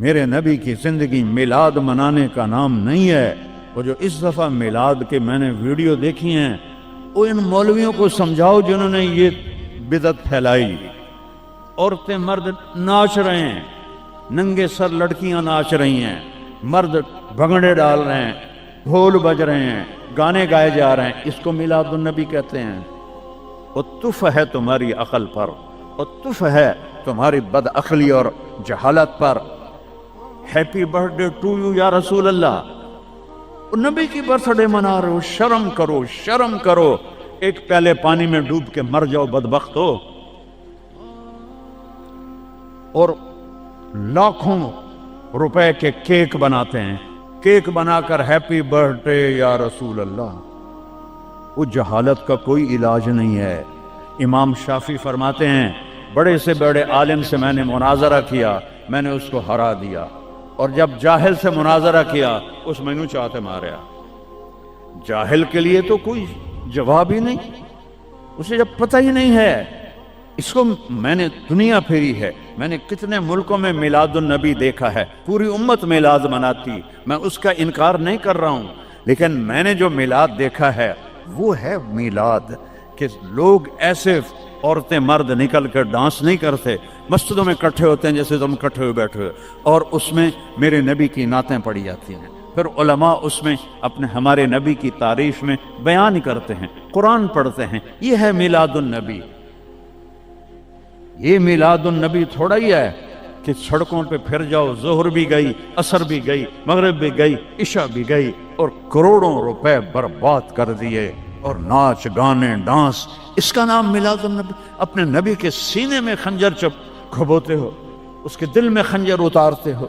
میرے نبی کی زندگی میلاد منانے کا نام نہیں ہے۔ وہ جو اس دفعہ میلاد کے میں نے ویڈیو دیکھی ہیں، وہ ان مولویوں کو سمجھاؤ جنہوں نے یہ بدعت پھیلائی۔ عورتیں مرد ناچ رہے ہیں، ننگے سر لڑکیاں ناچ رہی ہیں، مرد بھنگڑے ڈال رہے ہیں، ڈھول بج رہے ہیں، گانے گائے جا رہے ہیں، اس کو میلاد النبی کہتے ہیں۔ وہ تف ہے تمہاری عقل پر، وہ تف ہے تمہاری بد عقلی اور جہالت پر۔ Happy birthday to you یا رسول اللہ، نبی کی برتھ ڈے منا رہے ہو، شرم کرو، شرم کرو۔ ایک پیالے پانی میں ڈوب کے مر جاؤ بدبخت ہو۔ اور لاکھوں روپے کے کیک بناتے ہیں، کیک بنا کر ہیپی برتھ ڈے یا رسول اللہ۔ وہ جہالت کا کوئی علاج نہیں ہے۔ امام شافعی فرماتے ہیں، بڑے سے بڑے عالم سے میں نے مناظرہ کیا، میں نے اس کو ہرا دیا، اور جب جاہل سے مناظرہ کیا اس مینوں چاہتے ماریا۔ جاہل کے لیے تو کوئی جواب ہی نہیں، اسے جب پتہ ہی نہیں ہے۔ اس کو میں نے دنیا پھیری ہے، میں نے کتنے ملکوں میں میلاد النبی دیکھا ہے، پوری امت میلاد مناتی، میں اس کا انکار نہیں کر رہا ہوں، لیکن میں نے جو میلاد دیکھا ہے وہ ہے میلاد کہ لوگ ایسے عورتیں مرد نکل کر ڈانس نہیں کرتے، مسجدوں میں اکٹھے ہوتے ہیں جیسے تم اکٹھے ہوئے بیٹھے ہوئے، اور اس میں میرے نبی کی نعتیں پڑھی جاتی ہیں، پھر علماء اس میں اپنے ہمارے نبی کی تعریف میں بیان کرتے ہیں، قرآن پڑھتے ہیں۔ یہ ہے میلاد النبی۔ یہ میلاد النبی تھوڑا ہی ہے کہ سڑکوں پہ پھر جاؤ، ظہر بھی گئی، عصر بھی گئی، مغرب بھی گئی، عشاء بھی گئی، اور کروڑوں روپے برباد کر دیے، اور ناچ گانے ڈانس، اس کا نام میلاد النبی۔ اپنے نبی کے سینے میں خنجر کھبوتے ہو، اس کے دل میں خنجر اتارتے ہو۔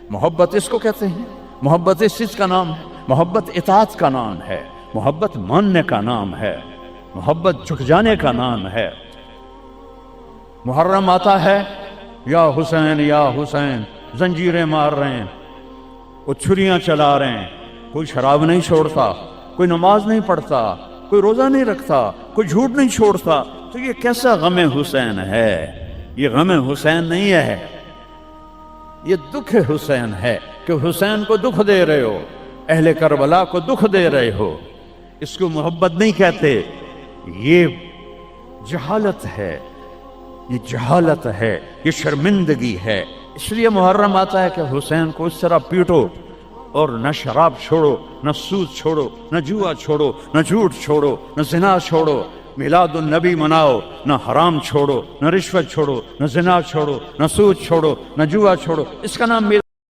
محبت اس کو کہتے ہیں، محبت اس چیز کا نام ہے، محبت اطاعت کا نام ہے، محبت ماننے کا نام ہے، محبت جھک جانے کا نام ہے۔ محرم آتا ہے، یا حسین یا حسین، زنجیریں مار رہے ہیں، وہ چھریاں چلا رہے ہیں، کوئی شراب نہیں چھوڑتا، کوئی نماز نہیں پڑھتا، کوئی روزہ نہیں رکھتا، کوئی جھوٹ نہیں چھوڑتا، تو یہ کیسا غم حسین ہے؟ یہ غم حسین نہیں ہے، یہ دکھ حسین ہے کہ حسین کو دکھ دے رہے ہو، اہل کربلا کو دکھ دے رہے ہو۔ اس کو محبت نہیں کہتے، یہ جہالت ہے، یہ جہالت ہے، یہ شرمندگی ہے۔ اس لیے محرم آتا ہے کہ حسین کو اس طرح پیٹو، اور نہ شراب چھوڑو، نہ سود چھوڑو، نہ جوا چھوڑو، نہ جھوٹ چھوڑو، نہ زنا چھوڑو، میلاد النبی مناؤ، نہ حرام چھوڑو، نہ رشوت چھوڑو، نہ زنا چھوڑو، نہ سود چھوڑو، نہ جوا چھوڑو۔ اس کا نام